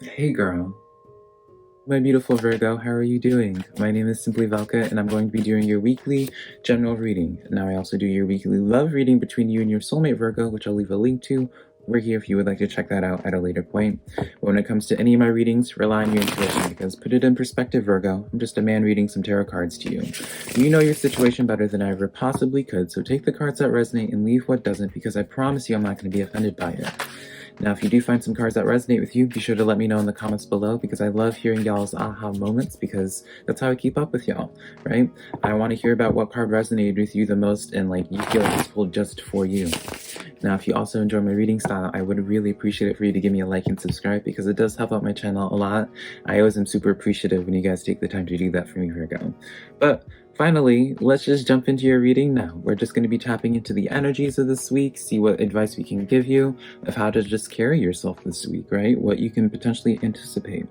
Hey girl, my beautiful Virgo, how are you doing? My name is SimplyVelca and I'm going to be doing your weekly general reading. Now I also do your weekly love reading between you and your soulmate Virgo, which I'll leave a link to over here if you would like to check that out at a later point. But when it comes to any of my readings, rely on your intuition because put it in perspective, Virgo, I'm just a man reading some tarot cards to you. You know your situation better than I ever possibly could, so take the cards that resonate and leave what doesn't because I promise you I'm not going to be offended by it. Now, if you do find some cards that resonate with you, be sure to let me know in the comments below because I love hearing y'all's aha moments because that's how I keep up with y'all, right? I want to hear about what card resonated with you the most and like you feel like it's pulled just for you. Now, if you also enjoy my reading style, I would really appreciate it for you to give me a like and subscribe because it does help out my channel a lot. I always am super appreciative when you guys take the time to do that for me, Virgo. But finally, let's just jump into your reading now. We're just going to be tapping into the energies of this week, see what advice we can give you of how to just carry yourself this week, right? What you can potentially anticipate.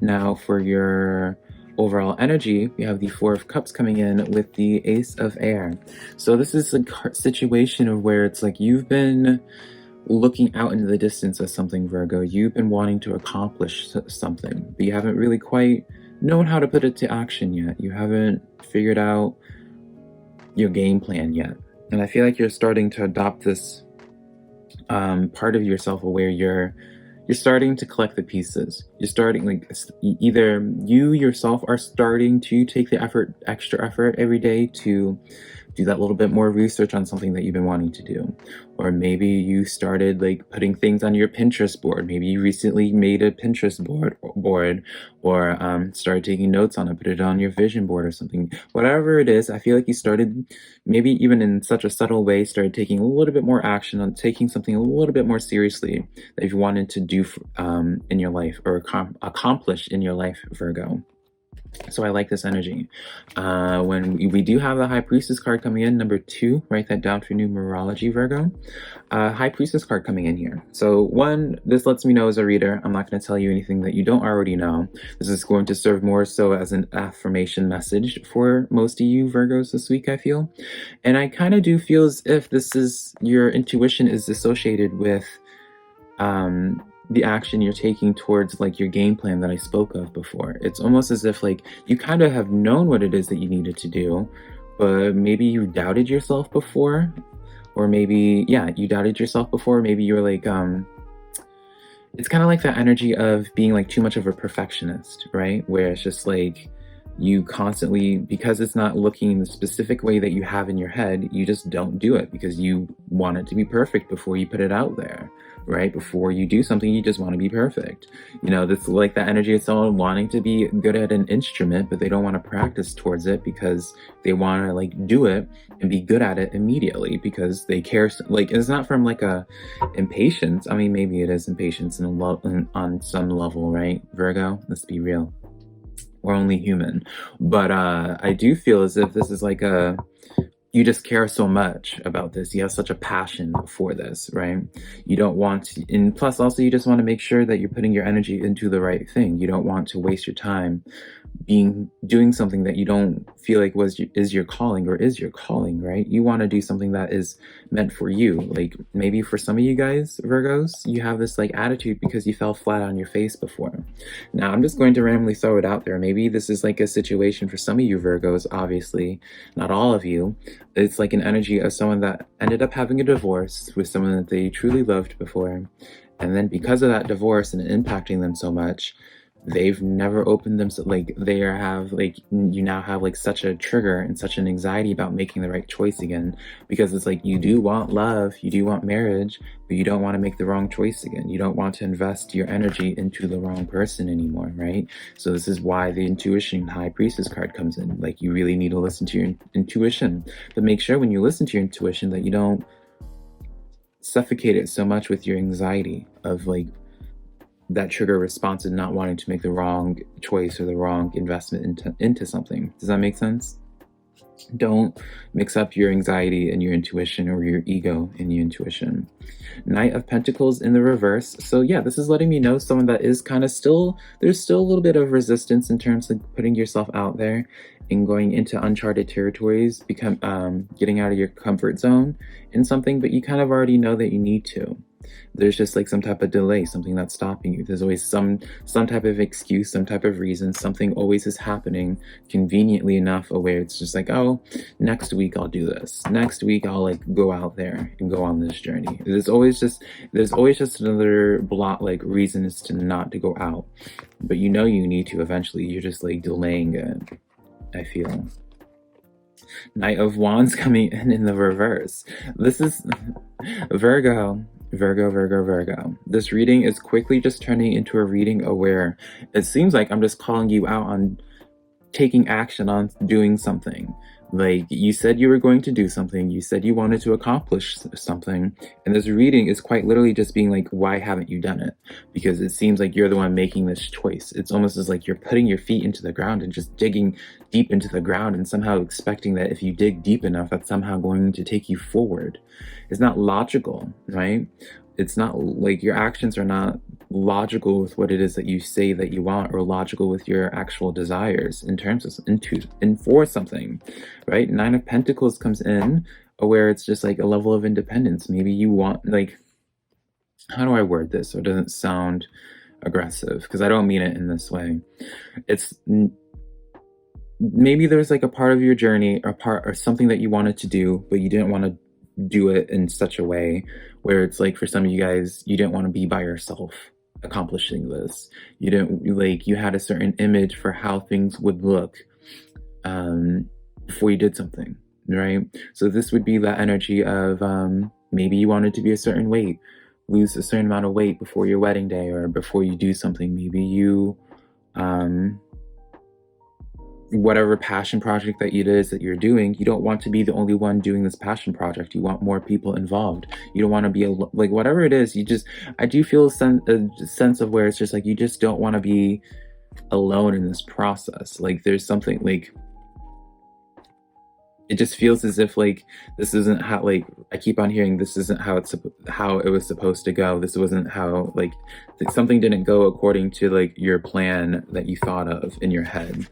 Now, for your overall energy, we have the Four of Cups coming in with the Ace of Air. So this is a situation of where it's like you've been looking out into the distance of something, Virgo. You've been wanting to accomplish something, but you haven't really quite known how to put it to action yet. You haven't figured out your game plan yet. And I feel like you're starting to adopt this part of yourself where you're starting to collect the pieces. You're starting, like, either you yourself are starting to take the extra effort every day to do that little bit more research on something that you've been wanting to do. Or maybe you started like putting things on your Pinterest board. Maybe you recently made a Pinterest board or started taking notes on it, put it on your vision board or something. Whatever it is, I feel like you started, maybe even in such a subtle way, started taking a little bit more action on taking something a little bit more seriously that you wanted to do in your life or accomplish in your life, Virgo. So I like this energy. When we do have the High Priestess card coming in, number 2, write that down for numerology, Virgo. High Priestess card coming in here. So one, this lets me know as a reader, I'm not going to tell you anything that you don't already know. This is going to serve more so as an affirmation message for most of you Virgos this week, I feel. And I kind of do feel as if this is, your intuition is associated with the action you're taking towards like your game plan that I spoke of before. It's almost as if like you kind of have known what it is that you needed to do, but maybe you doubted yourself before, or maybe, yeah, you doubted yourself before. Maybe you were like, it's kind of like that energy of being like too much of a perfectionist, right? Where it's just like, you constantly, because it's not looking the specific way that you have in your head, you just don't do it because you want it to be perfect before you put it out there, right? Before you do something, you just want to be perfect. You know, that's like the energy of someone wanting to be good at an instrument, but they don't want to practice towards it because they want to like do it and be good at it immediately because they care. Like, it's not from like a impatience. I mean, maybe it is impatience on some level, right? Virgo, let's be real. We're only human. But I do feel as if this is like you just care so much about this. You have such a passion for this, right? You don't want to, and plus also you just want to make sure that you're putting your energy into the right thing. You don't want to waste your time doing something that you don't feel like is your calling, right? You want to do something that is meant for you. Like maybe for some of you guys, Virgos, you have this like attitude because you fell flat on your face before. Now I'm just going to randomly throw it out there. Maybe this is like a situation for some of you Virgos, obviously not all of you. It's like an energy of someone that ended up having a divorce with someone that they truly loved before, and then because of that divorce and impacting them so much, they've never opened themselves. Like you now have like such a trigger and such an anxiety about making the right choice again, because it's like you do want love, you do want marriage, but you don't want to make the wrong choice again. You don't want to invest your energy into the wrong person anymore, right? So this is why the intuition High Priestess card comes in. Like you really need to listen to your intuition, but make sure when you listen to your intuition that you don't suffocate it so much with your anxiety of like that trigger response and not wanting to make the wrong choice or the wrong investment into something. Does that make sense? Don't mix up your anxiety and your intuition, or your ego and your intuition. Knight of Pentacles in the reverse. So yeah, this is letting me know someone that is kind of there's still a little bit of resistance in terms of putting yourself out there and going into uncharted territories, getting out of your comfort zone in something, but you kind of already know that you need to. There's just like some type of delay, something that's stopping you. There's always some type of excuse, some type of reason. Something always is happening conveniently enough where it's just like, oh, next week I'll do this. Next week I'll like go out there and go on this journey. There's always just another block, like reason is to not to go out. But you know you need to eventually. You're just like delaying it, I feel. Knight of Wands coming in the reverse. This is Virgo. This reading is quickly just turning into a reading where it seems like I'm just calling you out on taking action on doing something. Like, you said you were going to do something, you said you wanted to accomplish something, and this reading is quite literally just being like, why haven't you done it? Because it seems like you're the one making this choice. It's almost as like you're putting your feet into the ground and just digging deep into the ground and somehow expecting that if you dig deep enough, that's somehow going to take you forward. It's not logical, right? It's not like your actions are not logical with what it is that you say that you want, or logical with your actual desires in terms of for something, right? Nine of Pentacles comes in where it's just like a level of independence. Maybe you want, like, how do I word this so it doesn't sound aggressive? Because I don't mean it in this way. It's maybe there's like a part of your journey or something that you wanted to do, but you didn't want to do it in such a way where it's like, for some of you guys, you didn't want to be by yourself accomplishing this. You didn't, like, you had a certain image for how things would look before you did something, right? So this would be that energy of maybe you wanted to be a certain weight, lose a certain amount of weight before your wedding day or before you do something. Maybe you whatever passion project that it is that you're doing, you don't want to be the only one doing this passion project. You want more people involved. You don't want to be like, whatever it is, I do feel a sense of where it's just like, you just don't want to be alone in this process. Like, there's something like, it just feels as if like, this isn't how, like, I keep on hearing, this isn't how it was supposed to go. This wasn't how, like, something didn't go according to like your plan that you thought of in your head.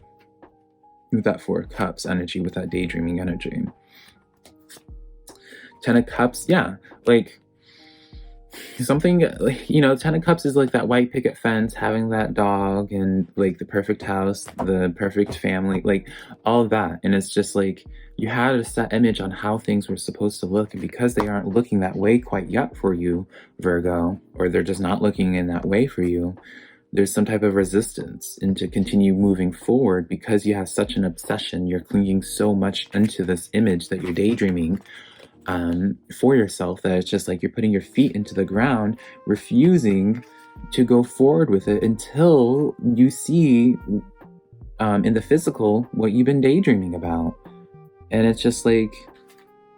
With that Four of Cups energy, with that daydreaming energy. 10 of Cups, yeah, like something, like, you know, 10 of Cups is like that white picket fence, having that dog, and like the perfect house, the perfect family, like all of that. And it's just like, you had a set image on how things were supposed to look, and because they aren't looking that way quite yet for you, Virgo, or they're just not looking in that way for you, there's some type of resistance and to continue moving forward because you have such an obsession. You're clinging so much into this image that you're daydreaming for yourself, that it's just like you're putting your feet into the ground, refusing to go forward with it until you see in the physical what you've been daydreaming about. And it's just like,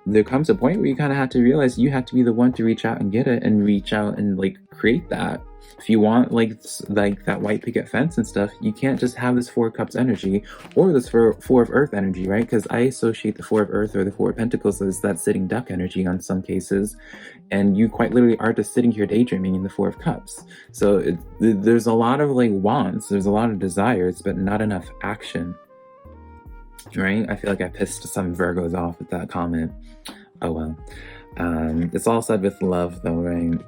there comes a point where you kind of have to realize you have to be the one to reach out and get it, and reach out and like create that. If you want like that white picket fence and stuff, you can't just have this Four of Cups energy or this Four of Earth energy, right? Because I associate the Four of Earth or the Four of Pentacles as that sitting duck energy on some cases, and you quite literally are just sitting here daydreaming in the Four of Cups. So there's a lot of like wants, there's a lot of desires, but not enough action, right? I feel like I pissed some Virgos off with that comment. Oh well. It's all said with love though, right?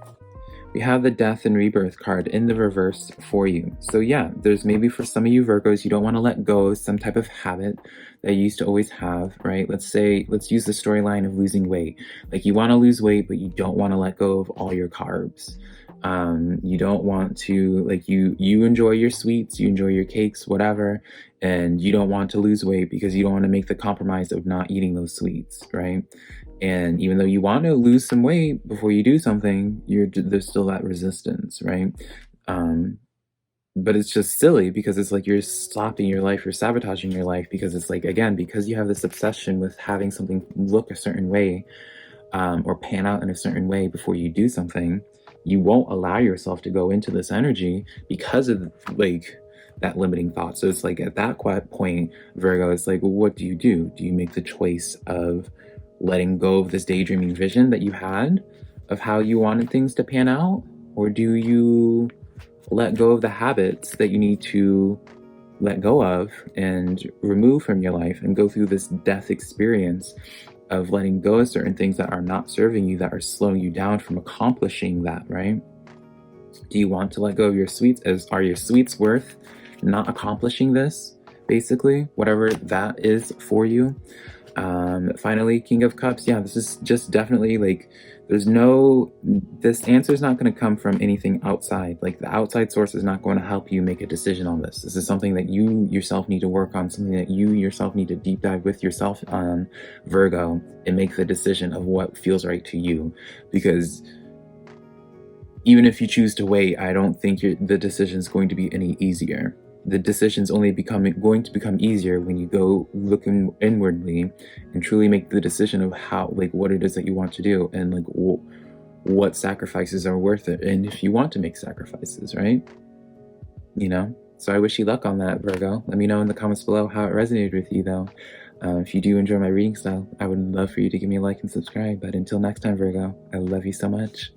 We have the Death and Rebirth card in the reverse for you. So yeah, there's maybe for some of you Virgos, you don't want to let go of some type of habit that you used to always have, right? Let's use the storyline of losing weight. Like, you want to lose weight, but you don't want to let go of all your carbs. You don't want to, like, you enjoy your sweets, you enjoy your cakes, whatever, and you don't want to lose weight because you don't want to make the compromise of not eating those sweets, right? And even though you want to lose some weight before you do something, there's still that resistance, right? But it's just silly because it's like you're stopping your life, you're sabotaging your life, because it's like, again, because you have this obsession with having something look a certain way or pan out in a certain way before you do something, you won't allow yourself to go into this energy because of like that limiting thought. So it's like at that point, Virgo, it's like, well, what do? Do you make the choice of letting go of this daydreaming vision that you had of how you wanted things to pan out? Or do you let go of the habits that you need to let go of and remove from your life and go through this death experience of letting go of certain things that are not serving you, that are slowing you down from accomplishing that, right? Do you want to let go of your sweets? Are your sweets worth not accomplishing this, basically, whatever that is for you? Finally, King of Cups. Yeah, this is just definitely like, this answer is not going to come from anything outside. Like, the outside source is not going to help you make a decision on this. This is something that you yourself need to work on, something that you yourself need to deep dive with yourself on, Virgo, and make the decision of what feels right to you. Because even if you choose to wait, I don't think the decision is going to be any easier. The decision's only going to become easier when you go looking inwardly and truly make the decision of what it is that you want to do, and like what sacrifices are worth it, and if you want to make sacrifices, right? You know? So I wish you luck on that, Virgo. Let me know in the comments below how it resonated with you, though. If you do enjoy my reading style, I would love for you to give me a like and subscribe. But until next time, Virgo, I love you so much.